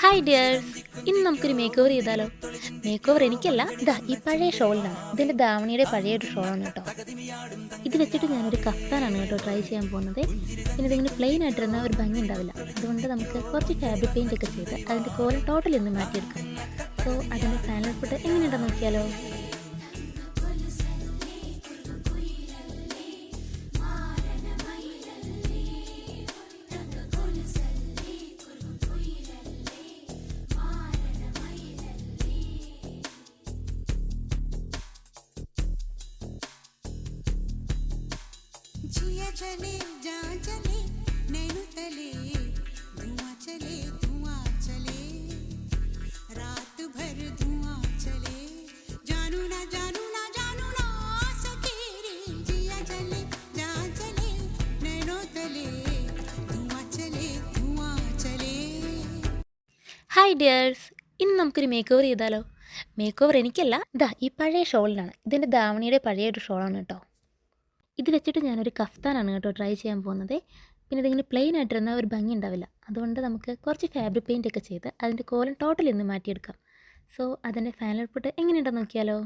Hi dears, ഇന്ന് നമുക്കൊരു make over ചെയ്താലോ? മേക്ക് ഓവർ എനിക്കല്ല, ഇതാ ഈ പഴയ ഷോളിനാണ്. ഇതിൻ്റെ ധാവണിയുടെ പഴയൊരു ഷോളാണ് കേട്ടോ. ഇത് വെച്ചിട്ട് ഞാനൊരു കഫ്താനാണ് കേട്ടോ ട്രൈ ചെയ്യാൻ പോകുന്നത്. പിന്നെ ഇതിങ്ങനെ പ്ലെയിൻ ആയിട്ടിരുന്ന ഒരു ഭംഗി ഉണ്ടാവില്ല. അതുകൊണ്ട് നമുക്ക് കുറച്ച് ഫാബ്രിക് പെയിൻ്റ് ഒക്കെ ചെയ്ത് അതിൻ്റെ കോലം ടോട്ടൽ ഒന്ന് മാറ്റിയെടുക്കാം. സോ അതിൻ്റെ ഫൈനൽ ഫുഡ് എങ്ങനെയുണ്ടെന്ന് നോക്കിയാലോ? जिया चले जा चले नैनो तले धुआं चले रात भर धुआं चले जानू ना जानू ना जानू ना सके रे जिया चले जा चले नैनो तले धुआं चले ഹായ് ഡിയേഴ്സ്, ഇന്ന് നമുക്കൊരു മേക്ക് ഓവർ ചെയ്താലോ? മേക്ക് ഓവർ എനിക്കല്ല, ഇതാ ഈ പഴയ ഷോളിനാണ്. ഇതിൻ്റെ ധാവണിയുടെ പഴയൊരു ഷോളാണ് കേട്ടോ. ഇത് വെച്ചിട്ട് ഞാനൊരു കഫ്താനാണ് കേട്ടോ ട്രൈ ചെയ്യാൻ പോകുന്നത്. പിന്നെ ഇതിങ്ങനെ പ്ലെയിൻ ആയിട്ടിരുന്ന ഒരു ഭംഗി ഉണ്ടാവില്ല. അതുകൊണ്ട് നമുക്ക് കുറച്ച് ഫാബ്രിക് പെയിൻ്റ് ഒക്കെ ചെയ്ത് അതിൻ്റെ കോലം ടോട്ടൽ ഒന്ന് മാറ്റിയെടുക്കാം. സോ അതിൻ്റെ ഫൈനൽ ഫുഡ് എങ്ങനെയുണ്ടെന്ന് നോക്കിയാലോ?